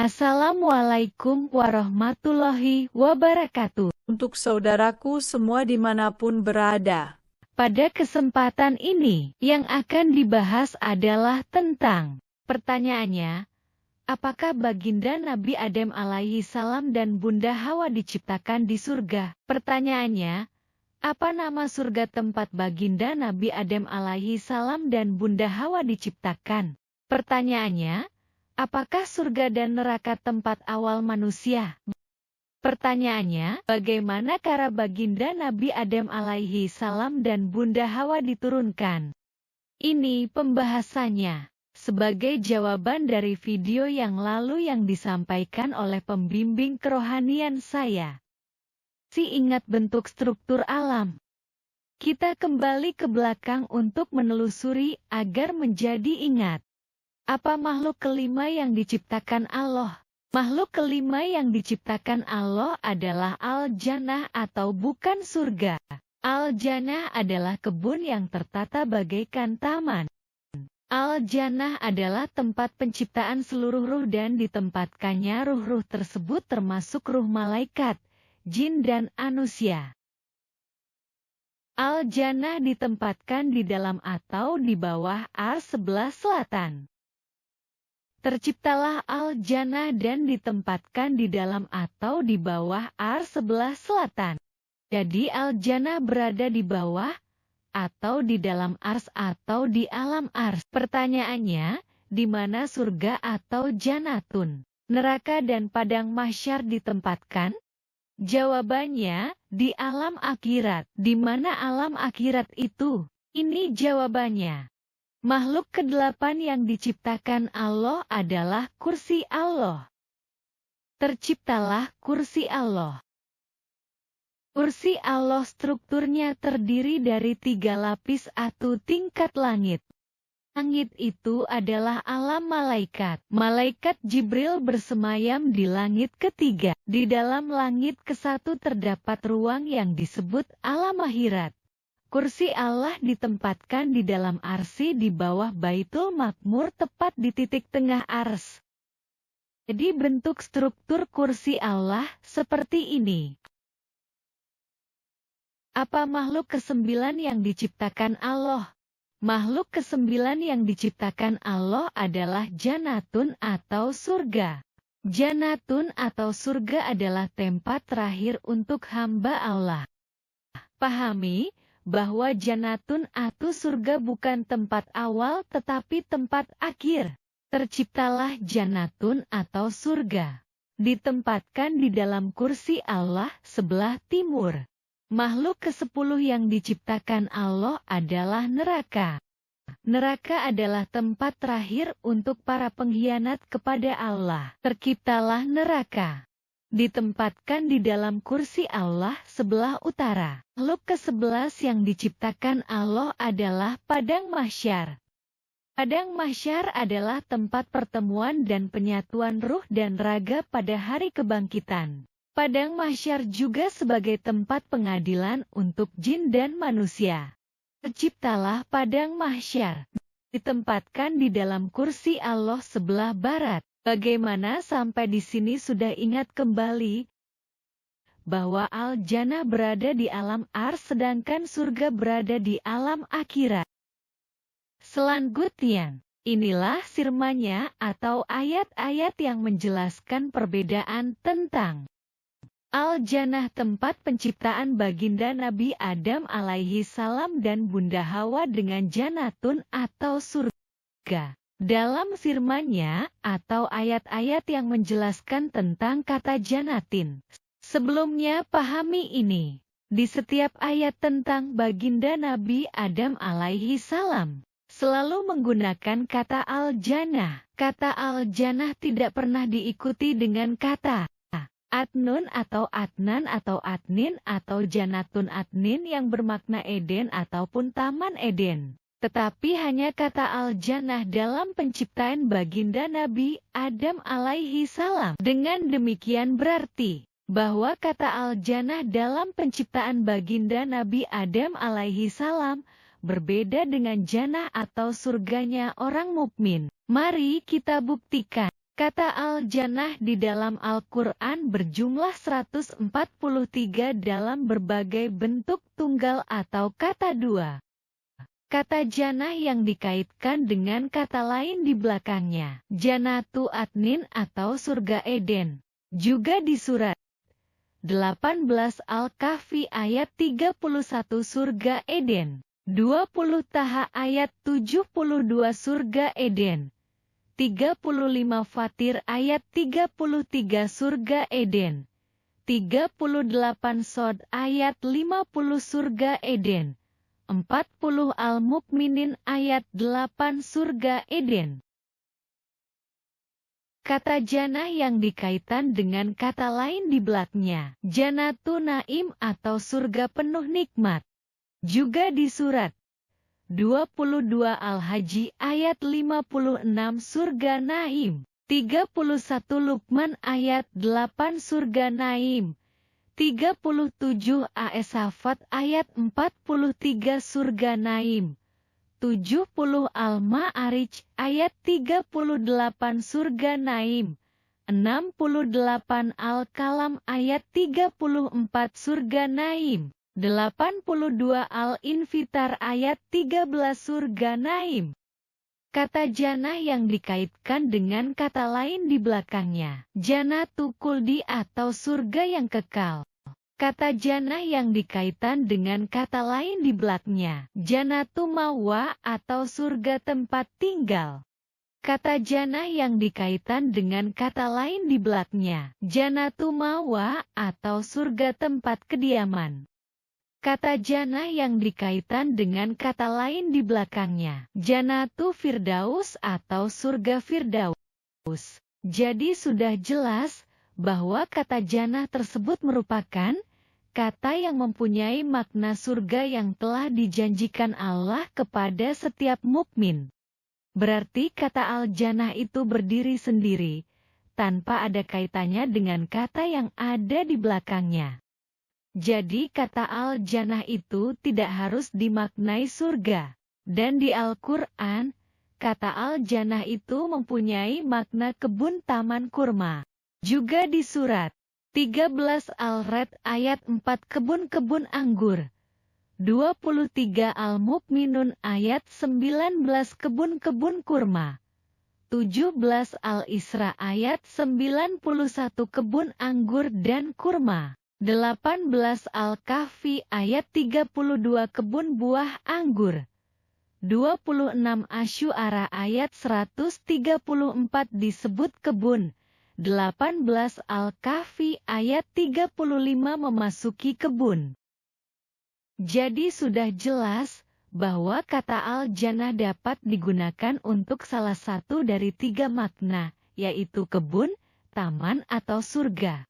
Assalamualaikum warahmatullahi wabarakatuh. Untuk saudaraku semua dimanapun berada. Pada kesempatan ini, yang akan dibahas adalah tentang pertanyaannya, apakah baginda Nabi Adam alaihi salam dan Bunda Hawa diciptakan di surga? Pertanyaannya, apa nama surga tempat baginda Nabi Adam alaihi salam dan Bunda Hawa diciptakan? Pertanyaannya, apakah surga dan neraka tempat awal manusia? Pertanyaannya, bagaimana cara baginda Nabi Adam alaihi salam dan Bunda Hawa diturunkan? Ini pembahasannya. Sebagai jawaban dari video yang lalu yang disampaikan oleh pembimbing kerohanian saya. Ingat bentuk struktur alam. Kita kembali ke belakang untuk menelusuri agar menjadi ingat. Apa makhluk kelima yang diciptakan Allah? Makhluk kelima yang diciptakan Allah adalah Al-Jannah atau bukan surga. Al-Jannah adalah kebun yang tertata bagaikan taman. Al-Jannah adalah tempat penciptaan seluruh ruh dan ditempatkannya ruh-ruh tersebut termasuk ruh malaikat, jin dan manusia. Al-Jannah ditempatkan di dalam atau di bawah ars sebelah selatan. Terciptalah Al-Jannah dan ditempatkan di dalam atau di bawah ars sebelah selatan. Jadi Al-Jannah berada di bawah, atau di dalam ars atau di alam ars. Pertanyaannya, di mana surga atau jannatun, neraka dan padang mahsyar ditempatkan? Jawabannya, di alam akhirat. Di mana alam akhirat itu? Ini jawabannya. Makhluk kedelapan yang diciptakan Allah adalah kursi Allah. Terciptalah kursi Allah. Kursi Allah strukturnya terdiri dari 3 lapis atau tingkat langit. Langit itu adalah alam malaikat. Malaikat Jibril bersemayam di langit ketiga. Di dalam langit ke-1 terdapat ruang yang disebut alam akhirat. Kursi Allah ditempatkan di dalam arsy di bawah Baitul Makmur tepat di titik tengah ars. Jadi bentuk struktur kursi Allah seperti ini. Apa makhluk ke-9 yang diciptakan Allah? Makhluk ke-9 yang diciptakan Allah adalah jannatun atau surga. Jannatun atau surga adalah tempat terakhir untuk hamba Allah. Pahami bahwa jannatun atau surga bukan tempat awal tetapi tempat akhir. Terciptalah jannatun atau surga. Ditempatkan di dalam kursi Allah sebelah timur. Makhluk ke-10 yang diciptakan Allah adalah neraka. Neraka adalah tempat terakhir untuk para pengkhianat kepada Allah. Terciptalah neraka. Ditempatkan di dalam kursi Allah sebelah utara. Makhluk ke-11 yang diciptakan Allah adalah padang mahsyar. Padang mahsyar adalah tempat pertemuan dan penyatuan ruh dan raga pada hari kebangkitan. Padang mahsyar juga sebagai tempat pengadilan untuk jin dan manusia. Terciptalah padang mahsyar. Ditempatkan di dalam kursi Allah sebelah barat. Bagaimana sampai di sini sudah ingat kembali bahwa Al-Jannah berada di alam ars sedangkan surga berada di alam akhirat. Selanjutnya, inilah firman-Nya atau ayat-ayat yang menjelaskan perbedaan tentang Al-Jannah tempat penciptaan baginda Nabi Adam alaihi salam dan Bunda Hawa dengan jannatun atau surga. Dalam firman-Nya atau ayat-ayat yang menjelaskan tentang kata jannatin. Sebelumnya pahami ini. Di setiap ayat tentang baginda Nabi Adam alaihi salam, selalu menggunakan kata Al-Jannah. Kata Al-Jannah tidak pernah diikuti dengan kata Adnun atau Adnan atau Adnin atau Jannatun Adnin yang bermakna Eden ataupun Taman Eden. Tetapi hanya kata Al-Jannah dalam penciptaan baginda Nabi Adam alaihi salam. Dengan demikian berarti bahwa kata Al-Jannah dalam penciptaan baginda Nabi Adam alaihi salam berbeda dengan jannah atau surganya orang mukmin. Mari kita buktikan. Kata al-jannah di dalam Al-Quran berjumlah 143 dalam berbagai bentuk tunggal atau kata dua. Kata jannah yang dikaitkan dengan kata lain di belakangnya, Jannatu Adnin atau surga Eden. Juga di surat 18 Al-Kahfi ayat 31 surga Eden, 20 Taha ayat 72 surga Eden, 35 Fatir ayat 33 surga Eden, 38 Sod ayat 50 surga Eden, 40 Al-Mukminin ayat 8 surga Eden. Kata jannah yang dikaitan dengan kata lain di belakangnya, Jannatu Naim atau surga penuh nikmat. Juga di surat 22 Al-Hajj ayat 56 surga Naim, 31 Luqman ayat 8 surga Naim, 37 As-Saffat ayat 43 surga Naim, 70 Al-Ma'arij ayat 38 surga Naim, 68 Al-Kalam ayat 34 surga Naim, 82 Al-Infitar ayat 13 surga Naim. Kata jannah yang dikaitkan dengan kata lain di belakangnya, Jannatu Khuldi atau surga yang kekal. Kata jannah yang dikaitkan dengan kata lain di belakangnya, Jannatu Ma'wa atau surga tempat tinggal. Kata jannah yang dikaitkan dengan kata lain di belakangnya, Jannatu Ma'wa atau surga tempat kediaman. Kata jannah yang dikaitkan dengan kata lain di belakangnya, Jannatu Firdaus atau surga Firdaus. Jadi sudah jelas bahwa kata jannah tersebut merupakan kata yang mempunyai makna surga yang telah dijanjikan Allah kepada setiap mukmin. Berarti kata al-jannah itu berdiri sendiri, tanpa ada kaitannya dengan kata yang ada di belakangnya. Jadi kata al-jannah itu tidak harus dimaknai surga. Dan di Al-Quran, kata al-jannah itu mempunyai makna kebun taman kurma. Juga di surat 13 Al-Ra'd ayat 4 kebun-kebun anggur. 23 Al-Mukminun ayat 19 kebun-kebun kurma. 17 Al-Isra ayat 91 kebun anggur dan kurma. 18 Al-Kahfi ayat 32 kebun buah anggur. 26 Asy-Syu'ara ayat 134 disebut kebun. 18 Al-Kahfi ayat 35 memasuki kebun. Jadi sudah jelas bahwa kata al-jannah dapat digunakan untuk salah satu dari tiga makna, yaitu kebun, taman atau surga.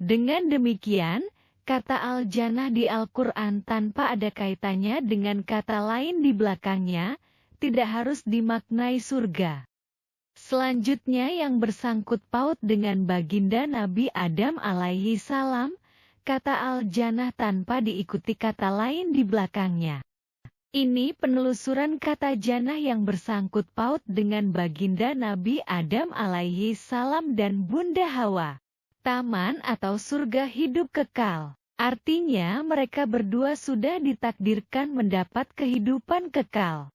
Dengan demikian, kata al-jannah di Al-Quran tanpa ada kaitannya dengan kata lain di belakangnya, tidak harus dimaknai surga. Selanjutnya yang bersangkut paut dengan baginda Nabi Adam alaihi salam, kata al-jannah tanpa diikuti kata lain di belakangnya. Ini penelusuran kata jannah yang bersangkut paut dengan baginda Nabi Adam alaihi salam dan Bunda Hawa. Taman atau surga hidup kekal. Artinya mereka berdua sudah ditakdirkan mendapat kehidupan kekal.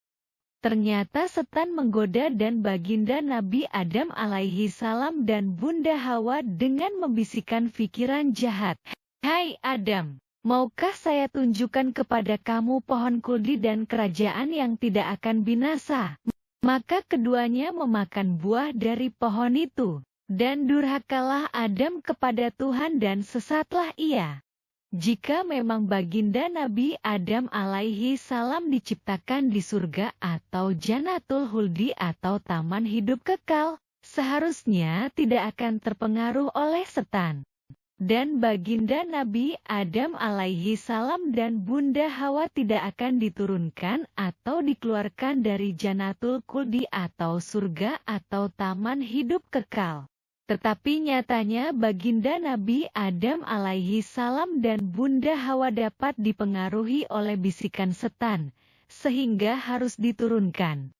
Ternyata setan menggoda dan baginda Nabi Adam alaihi salam dan Bunda Hawa dengan membisikkan pikiran jahat. Hai Adam, maukah saya tunjukkan kepada kamu pohon khuldi dan kerajaan yang tidak akan binasa? Maka keduanya memakan buah dari pohon itu. Dan durhakalah Adam kepada Tuhan dan sesatlah ia. Jika memang baginda Nabi Adam alaihi salam diciptakan di surga atau Jannatul Khuldi atau taman hidup kekal, seharusnya tidak akan terpengaruh oleh setan. Dan baginda Nabi Adam alaihi salam dan Bunda Hawa tidak akan diturunkan atau dikeluarkan dari Jannatul Khuldi atau surga atau taman hidup kekal. Tetapi nyatanya baginda Nabi Adam alaihi salam dan Bunda Hawa dapat dipengaruhi oleh bisikan setan, sehingga harus diturunkan.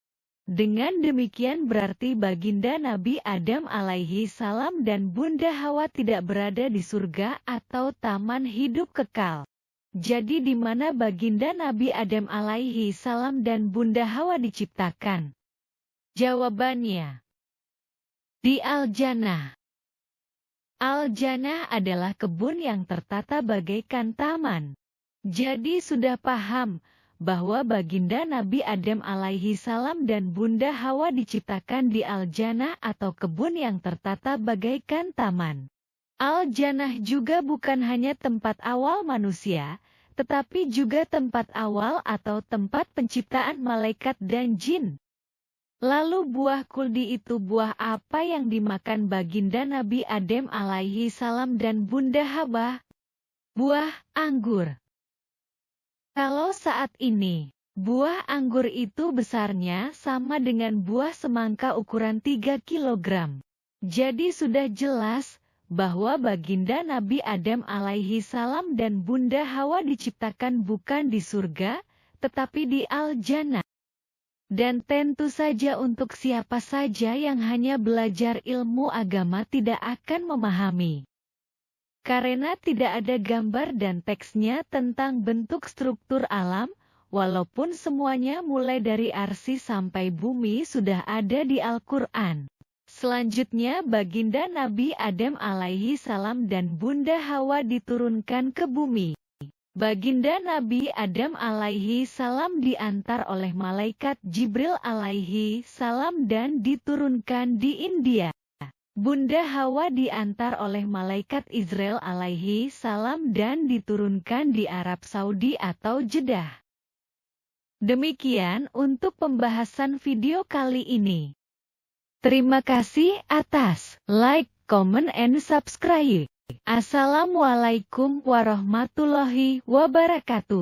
Dengan demikian berarti baginda Nabi Adam alaihi salam dan Bunda Hawa tidak berada di surga atau taman hidup kekal. Jadi di mana baginda Nabi Adam alaihi salam dan Bunda Hawa diciptakan? Jawabannya, di Al-Jannah. Al-Jannah adalah kebun yang tertata bagaikan taman. Jadi sudah paham bahwa baginda Nabi Adam alaihi salam dan Bunda Hawa diciptakan di Al-Jannah atau kebun yang tertata bagaikan taman. Al-Jannah juga bukan hanya tempat awal manusia, tetapi juga tempat awal atau tempat penciptaan malaikat dan jin. Lalu buah kuldi itu buah apa yang dimakan baginda Nabi Adam alaihi salam dan Bunda Hawa? Buah anggur. Kalau saat ini, buah anggur itu besarnya sama dengan buah semangka ukuran 3 kg. Jadi sudah jelas bahwa baginda Nabi Adam alaihi salam dan Bunda Hawa diciptakan bukan di surga, tetapi di Al-Jannah. Dan tentu saja untuk siapa saja yang hanya belajar ilmu agama tidak akan memahami. Karena tidak ada gambar dan teksnya tentang bentuk struktur alam, walaupun semuanya mulai dari arsi sampai bumi sudah ada di Al-Quran. Selanjutnya baginda Nabi Adam alaihi salam dan Bunda Hawa diturunkan ke bumi. Baginda Nabi Adam alaihi salam diantar oleh malaikat Jibril alaihi salam dan diturunkan di India. Bunda Hawa diantar oleh malaikat Israel alaihi salam dan diturunkan di Arab Saudi atau Jeddah. Demikian untuk pembahasan video kali ini. Terima kasih atas like, comment, and subscribe. Assalamualaikum warahmatullahi wabarakatuh.